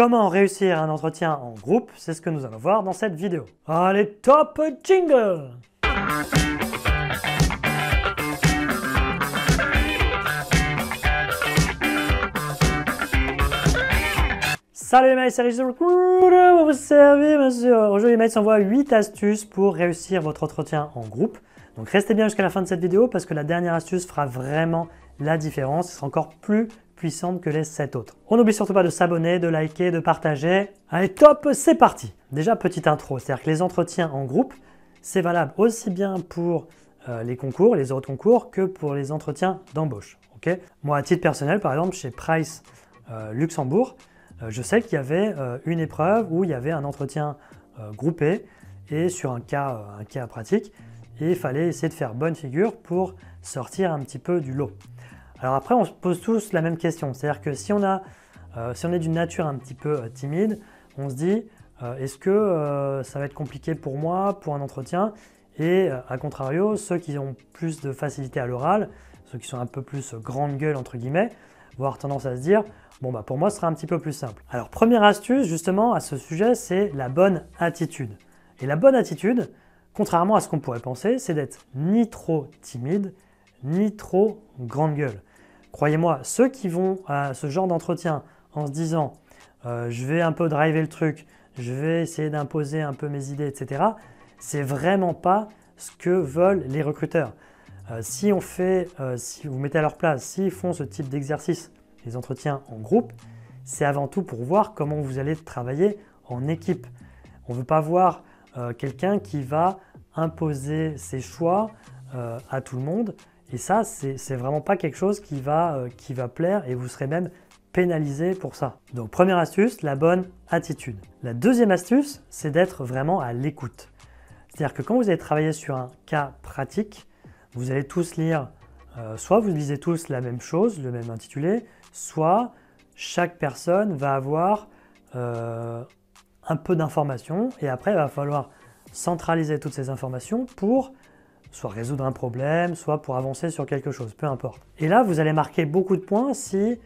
Comment réussir un entretien en groupe, c'est ce que nous allons voir dans cette vidéo. Allez, top jingle! Salut les mails, c'est Rich the Recruiter, pour vous servir bien sûr. Aujourd'hui les mails s'envoient 8 astuces pour réussir votre entretien en groupe. Donc restez bien jusqu'à la fin de cette vidéo parce que la dernière astuce fera vraiment la différence. Ce sera encore plus puissante que les 7 autres. On n'oublie surtout pas de s'abonner, de liker, de partager. Allez top, c'est parti! Déjà petite intro, c'est-à-dire que les entretiens en groupe, c'est valable aussi bien pour les concours, les autres concours, que pour les entretiens d'embauche. Okay, moi à titre personnel, par exemple chez Price Luxembourg, je sais qu'il y avait une épreuve où il y avait un entretien groupé et sur un cas pratique et il fallait essayer de faire bonne figure pour sortir un petit peu du lot. Alors après, on se pose tous la même question, c'est-à-dire que si on est d'une nature un petit peu timide, on se dit est-ce que ça va être compliqué pour moi pour un entretien? Et à contrario, ceux qui ont plus de facilité à l'oral, ceux qui sont un peu plus grande gueule entre guillemets, vont avoir tendance à se dire bon bah pour moi ce sera un petit peu plus simple. Alors première astuce justement à ce sujet, c'est la bonne attitude. Et la bonne attitude, contrairement à ce qu'on pourrait penser, c'est d'être ni trop timide, ni trop grande gueule. Croyez-moi, ceux qui vont à ce genre d'entretien en se disant je vais un peu driver le truc, je vais essayer d'imposer un peu mes idées, etc. C'est vraiment pas ce que veulent les recruteurs. Si vous mettez à leur place, s'ils font ce type d'exercice, les entretiens en groupe, c'est avant tout pour voir comment vous allez travailler en équipe. On ne veut pas voir quelqu'un qui va imposer ses choix à tout le monde. Et ça, c'est vraiment pas quelque chose qui va plaire et vous serez même pénalisé pour ça. Donc première astuce, la bonne attitude. La deuxième astuce, c'est d'être vraiment à l'écoute. C'est-à-dire que quand vous allez travailler sur un cas pratique, vous allez tous lire, soit vous lisez tous la même chose, le même intitulé, soit chaque personne va avoir un peu d'informations et après il va falloir centraliser toutes ces informations pour soit résoudre un problème, soit pour avancer sur quelque chose, peu importe. Et là, vous allez marquer beaucoup de points si,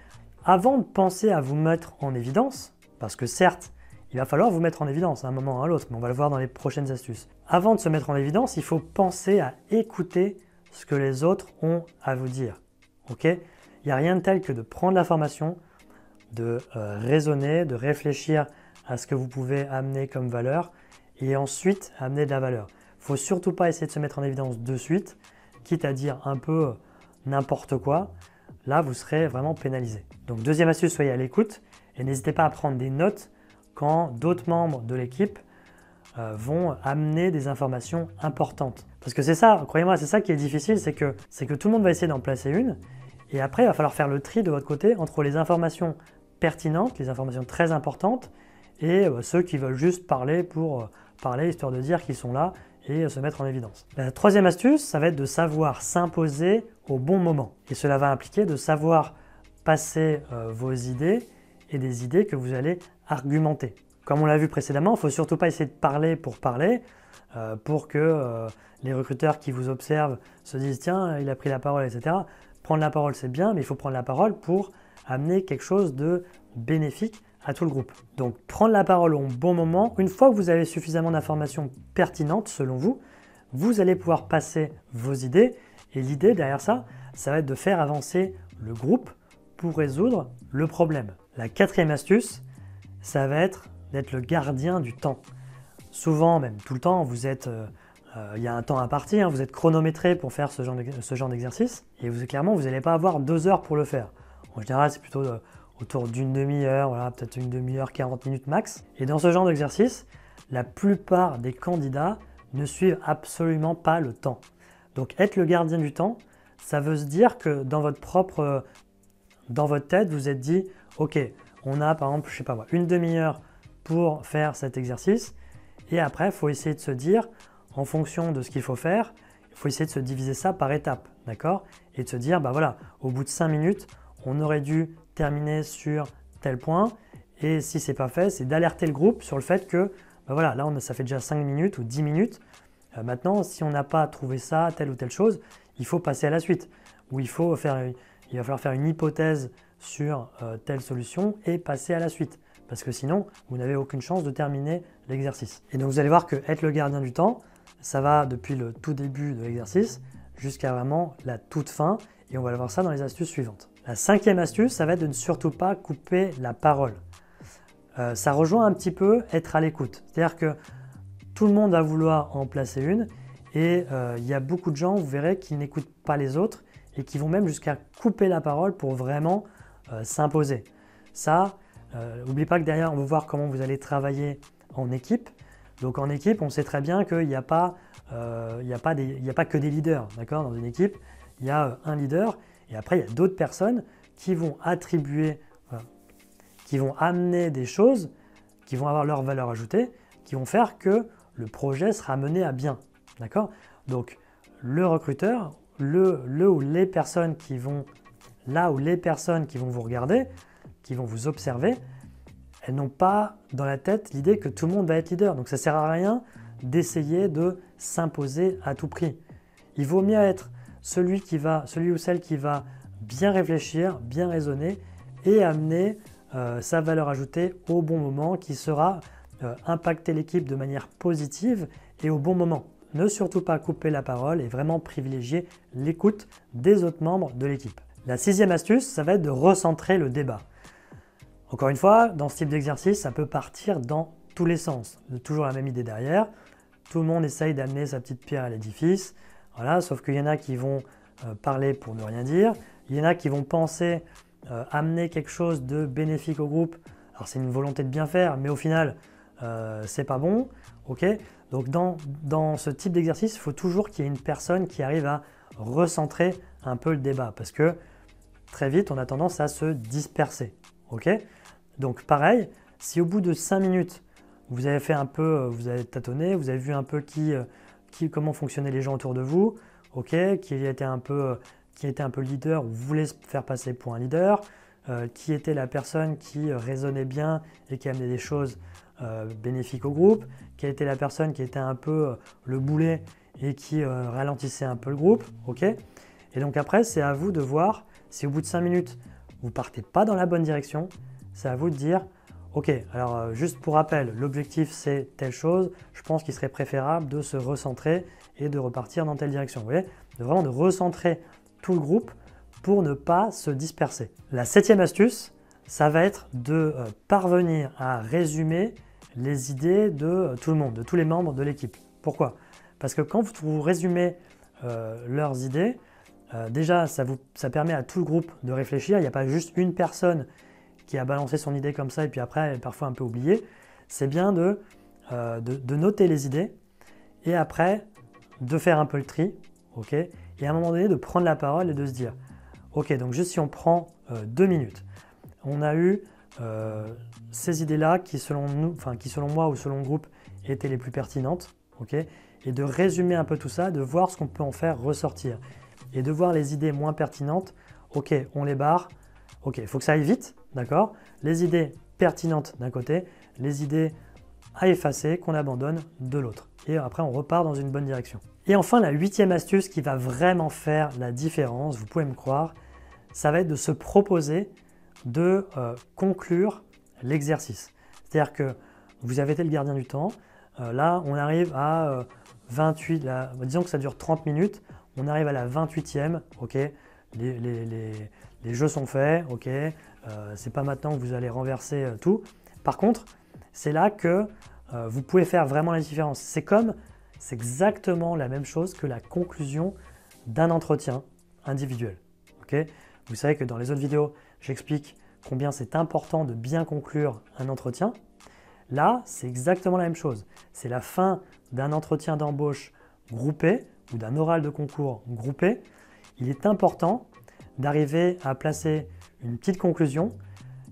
avant de penser à vous mettre en évidence, parce que certes, il va falloir vous mettre en évidence à un moment ou à l'autre, mais on va le voir dans les prochaines astuces. Avant de se mettre en évidence, il faut penser à écouter ce que les autres ont à vous dire. Okay ? Il n'y a rien de tel que de prendre l'information, de raisonner, de réfléchir à ce que vous pouvez amener comme valeur et ensuite amener de la valeur. Il ne faut surtout pas essayer de se mettre en évidence de suite, quitte à dire un peu n'importe quoi. Là, vous serez vraiment pénalisé. Donc, deuxième astuce, soyez à l'écoute et n'hésitez pas à prendre des notes quand d'autres membres de l'équipe vont amener des informations importantes. Parce que c'est ça, croyez-moi, c'est ça qui est difficile, c'est que tout le monde va essayer d'en placer une et après, il va falloir faire le tri de votre côté entre les informations pertinentes, les informations très importantes et ceux qui veulent juste parler pour parler, histoire de dire qu'ils sont là et se mettre en évidence. La troisième astuce, ça va être de savoir s'imposer au bon moment. Et cela va impliquer de savoir passer vos idées et des idées que vous allez argumenter. Comme on l'a vu précédemment, il ne faut surtout pas essayer de parler pour que les recruteurs qui vous observent se disent « tiens, il a pris la parole », etc. Prendre la parole, c'est bien, mais il faut prendre la parole pour amener quelque chose de bénéfique à tout le groupe. Donc, prendre la parole au bon moment, une fois que vous avez suffisamment d'informations pertinentes selon vous, vous allez pouvoir passer vos idées et l'idée derrière ça, ça va être de faire avancer le groupe pour résoudre le problème. La quatrième astuce, ça va être d'être le gardien du temps. Souvent, même tout le temps, il y a un temps imparti, vous êtes chronométré pour faire ce genre d'exercice et clairement, vous n'allez pas avoir 2 heures pour le faire. En général, c'est plutôt autour d'une demi-heure, voilà, peut-être une demi-heure, 40 minutes max. Et dans ce genre d'exercice, la plupart des candidats ne suivent absolument pas le temps. Donc être le gardien du temps, ça veut se dire que dans votre tête, vous êtes dit « Ok, on a par exemple, je sais pas moi, une demi-heure pour faire cet exercice. » Et après, il faut essayer de se dire, en fonction de ce qu'il faut faire, il faut essayer de se diviser ça par étapes, d'accord? Et de se dire, bah voilà, au bout de 5 minutes, on aurait dû terminer sur tel point. Et si ce n'est pas fait, c'est d'alerter le groupe sur le fait que, bah voilà, là, ça fait déjà 5 minutes ou 10 minutes. Maintenant, si on n'a pas trouvé ça, telle ou telle chose, il faut passer à la suite. Ou il va falloir faire une hypothèse sur telle solution et passer à la suite. parce que sinon, vous n'avez aucune chance de terminer l'exercice. Et donc, vous allez voir que être le gardien du temps, ça va depuis le tout début de l'exercice jusqu'à vraiment la toute fin, et on va voir ça dans les astuces suivantes. La cinquième astuce, ça va être de ne surtout pas couper la parole. Ça rejoint un petit peu être à l'écoute. C'est-à-dire que tout le monde va vouloir en placer une, et il y a beaucoup de gens, vous verrez, qui n'écoutent pas les autres et qui vont même jusqu'à couper la parole pour vraiment s'imposer. Ça, n'oubliez pas que derrière, on va voir comment vous allez travailler en équipe. Donc en équipe, on sait très bien qu'il n'y a pas que des leaders. D'accord ? Dans une équipe, il y a un leader et après, il y a d'autres personnes qui vont attribuer, qui vont amener des choses, qui vont avoir leur valeur ajoutée, qui vont faire que le projet sera mené à bien. D'accord ? Donc le recruteur, les personnes qui vont vous regarder, qui vont vous observer, elles n'ont pas dans la tête l'idée que tout le monde va être leader. Donc ça ne sert à rien d'essayer de s'imposer à tout prix. Il vaut mieux être celui ou celle qui va bien réfléchir, bien raisonner et amener sa valeur ajoutée au bon moment, qui sera impacter l'équipe de manière positive et au bon moment. Ne surtout pas couper la parole et vraiment privilégier l'écoute des autres membres de l'équipe. La sixième astuce, ça va être de recentrer le débat. Encore une fois, dans ce type d'exercice, ça peut partir dans tous les sens. Toujours la même idée derrière. Tout le monde essaye d'amener sa petite pierre à l'édifice. Voilà, sauf qu'il y en a qui vont parler pour ne rien dire. Il y en a qui vont penser amener quelque chose de bénéfique au groupe. Alors c'est une volonté de bien faire, mais au final, c'est pas bon. Okay ? Donc dans ce type d'exercice, il faut toujours qu'il y ait une personne qui arrive à recentrer un peu le débat, parce que très vite, on a tendance à se disperser. Okay ? Donc pareil, si au bout de 5 minutes, vous avez fait un peu, vous avez tâtonné, vous avez vu un peu comment fonctionnaient les gens autour de vous, okay, qui était un peu leader ou voulait se faire passer pour un leader, qui était la personne qui raisonnait bien et qui amenait des choses bénéfiques au groupe, qui était la personne qui était un peu le boulet et qui ralentissait un peu le groupe. Okay ? Et donc après, c'est à vous de voir si au bout de 5 minutes, vous ne partez pas dans la bonne direction, c'est à vous de dire ok, alors juste pour rappel, l'objectif c'est telle chose, je pense qu'il serait préférable de se recentrer et de repartir dans telle direction. Vous voyez, vraiment de recentrer tout le groupe pour ne pas se disperser. La septième astuce, ça va être de parvenir à résumer les idées de tout le monde, de tous les membres de l'équipe. Pourquoi ? Parce que quand vous résumez leurs idées, déjà ça permet à tout le groupe de réfléchir. Il n'y a pas juste une personne qui a balancé son idée comme ça et puis après elle est parfois un peu oubliée. C'est bien de noter les idées et après de faire un peu le tri, okay, et à un moment donné de prendre la parole et de se dire ok, donc juste si on prend 2 minutes, on a eu ces idées-là qui selon moi ou selon le groupe étaient les plus pertinentes, okay, et de résumer un peu tout ça, de voir ce qu'on peut en faire ressortir et de voir les idées moins pertinentes, ok, on les barre, ok, il faut que ça aille vite, d'accord, les idées pertinentes d'un côté, les idées à effacer qu'on abandonne de l'autre. Et après, on repart dans une bonne direction. Et enfin, la huitième astuce qui va vraiment faire la différence, vous pouvez me croire, ça va être de se proposer de conclure l'exercice. C'est-à-dire que vous avez été le gardien du temps. Là, on arrive à 28, disons que ça dure 30 minutes. On arrive à la 28e, ok, les jeux sont faits, ok, c'est pas maintenant que vous allez renverser tout. Par contre, c'est là que vous pouvez faire vraiment la différence. C'est exactement la même chose que la conclusion d'un entretien individuel. Okay ? Vous savez que dans les autres vidéos, j'explique combien c'est important de bien conclure un entretien. Là, c'est exactement la même chose. C'est la fin d'un entretien d'embauche groupé ou d'un oral de concours groupé. Il est important d'arriver à placer une petite conclusion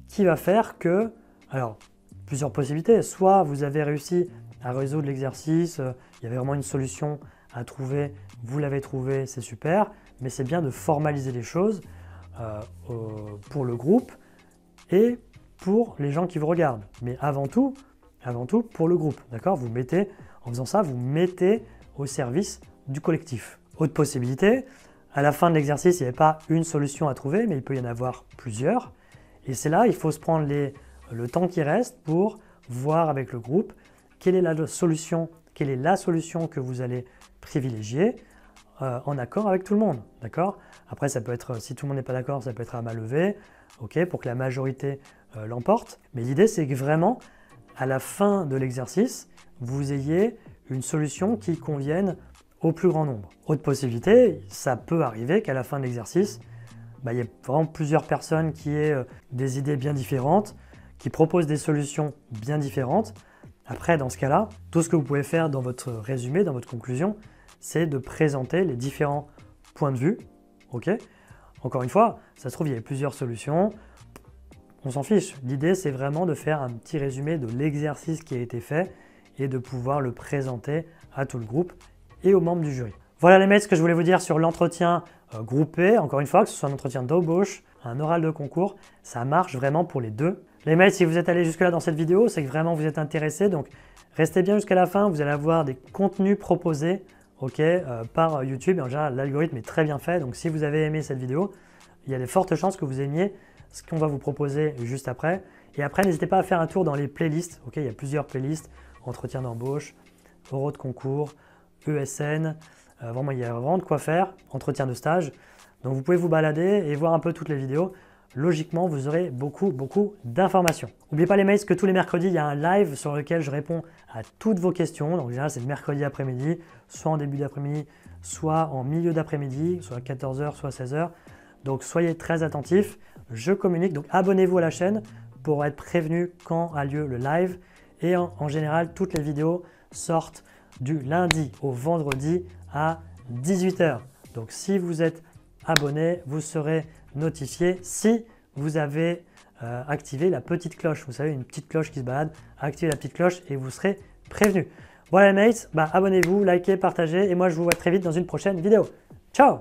qui va faire que, alors, plusieurs possibilités. Soit vous avez réussi à résoudre l'exercice, il y avait vraiment une solution à trouver, vous l'avez trouvé, c'est super, mais c'est bien de formaliser les choses pour le groupe et pour les gens qui vous regardent. Mais avant tout pour le groupe, d'accord ? En faisant ça, vous mettez au service du collectif. Autre possibilité, à la fin de l'exercice, il n'y avait pas une solution à trouver, mais il peut y en avoir plusieurs. Et c'est là, il faut se prendre les le temps qui reste pour voir avec le groupe quelle est la solution que vous allez privilégier en accord avec tout le monde. D'accord? Après, ça peut être, si tout le monde n'est pas d'accord, ça peut être à main levée, ok, pour que la majorité l'emporte. Mais l'idée, c'est que vraiment, à la fin de l'exercice, vous ayez une solution qui convienne au plus grand nombre. Autre possibilité, ça peut arriver qu'à la fin de l'exercice, il y ait vraiment plusieurs personnes qui aient des idées bien différentes, qui proposent des solutions bien différentes. Après, dans ce cas-là, tout ce que vous pouvez faire dans votre résumé, dans votre conclusion, c'est de présenter les différents points de vue. Ok ? Encore une fois, ça se trouve, il y a plusieurs solutions. On s'en fiche. L'idée, c'est vraiment de faire un petit résumé de l'exercice qui a été fait et de pouvoir le présenter à tout le groupe et aux membres du jury. Voilà les mates, ce que je voulais vous dire sur l'entretien groupé. Encore une fois, que ce soit un entretien d'embauche, un oral de concours, ça marche vraiment pour les deux. Les mates, si vous êtes allés jusque-là dans cette vidéo, c'est que vraiment vous êtes intéressés. Donc, restez bien jusqu'à la fin. Vous allez avoir des contenus proposés par YouTube. Et en général, l'algorithme est très bien fait. Donc, si vous avez aimé cette vidéo, il y a de fortes chances que vous aimiez ce qu'on va vous proposer juste après. Et après, n'hésitez pas à faire un tour dans les playlists. Il y a plusieurs playlists. Entretien d'embauche, oraux de concours, ESN. Vraiment, il y a vraiment de quoi faire. Entretien de stage. Donc, vous pouvez vous balader et voir un peu toutes les vidéos. Logiquement, vous aurez beaucoup d'informations. N'oubliez pas les mails que tous les mercredis, il y a un live sur lequel je réponds à toutes vos questions. Donc, en général, c'est le mercredi après-midi, soit en début d'après-midi, soit en milieu d'après-midi, soit à 14h, soit à 16h. Donc, soyez très attentifs. Je communique. Donc, abonnez-vous à la chaîne pour être prévenu quand a lieu le live. Et en général, toutes les vidéos sortent du lundi au vendredi à 18h. Donc, si vous êtes abonné, vous serez notifié si vous avez activé la petite cloche. Vous savez, une petite cloche qui se balade. Activez la petite cloche et vous serez prévenu. Voilà les mates, abonnez-vous, likez, partagez et moi je vous vois très vite dans une prochaine vidéo. Ciao!